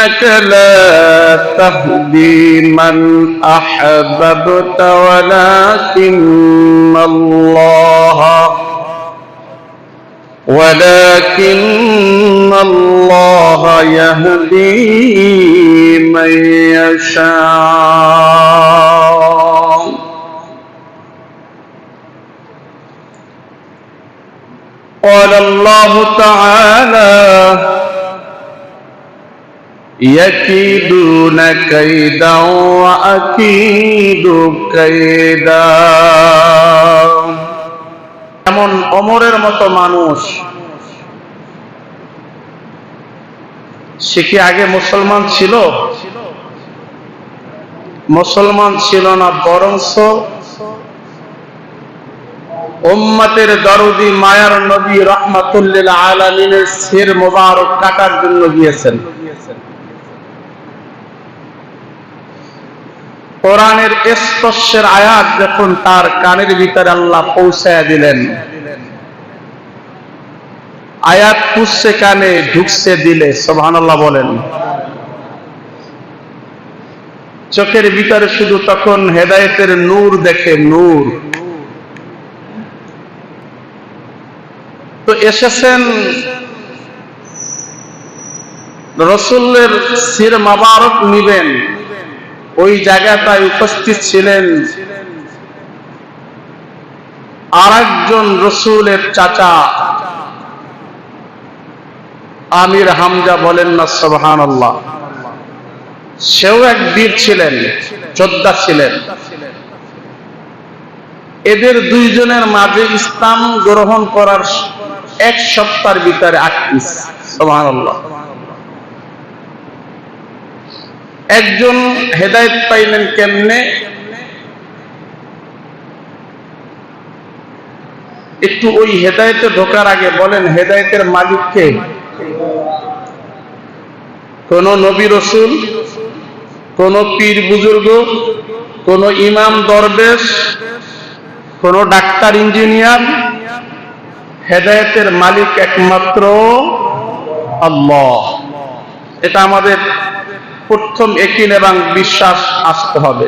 إنك لا تهدي من أحببت ولكن الله يهدي من يشاء قال الله تعالى يكيدون كيدا وأكيد كيدا এমন ওমরের মতো মানুষ সে কি আগে মুসলমান ছিল? মুসলমান ছিল না, বরঞ্চ উম্মতের দরদি মায়ার নবী রাহমাতুল আলামিনের শির মোবারক কাটার জন্য গিয়েছেন। কোরআনের স্পর্শের আয়াত যখন তার কানের ভিতরে আল্লাহ পৌঁছায়া দিলেন, আয়াত পুষছে কানে, ঢুকছে দিলে, সুবহানাল্লাহ বলেন। চোখের ভিতরে শুধু তখন হেদায়েতের নূর দেখে, নূর। তো এসেছেন রাসূলের শির মোবারক নিবেন, ওই জায়গাটায় উপস্থিত ছিলেন আরেকজন রাসূলের চাচা আমির হামজা, বলেন না সুবহানাল্লাহ। সেও এক বীর ছিলেন, যোদ্ধা ছিলেন। এদের দুইজনের মাঝে ইসলাম গ্রহণ করার এক সপ্তাহের ভিতরে আকিস, সুবহানাল্লাহ। একজন হেদায়েত পাইলেন কেমনে? একটু ওই হেদায়েতে ঢোকার আগে বলেন, হেদায়েতের মালিক কে? কোন নবী রাসূল, কোন পীর বুজুর্গ, কোন ইমাম দরবেশ, কোন ডাক্তার ইঞ্জিনিয়ার? হেদায়েতের মালিক একমাত্র আল্লাহ। এটা আমাদের প্রথম ইয়াকিন এবং বিশ্বাস আসতে হবে।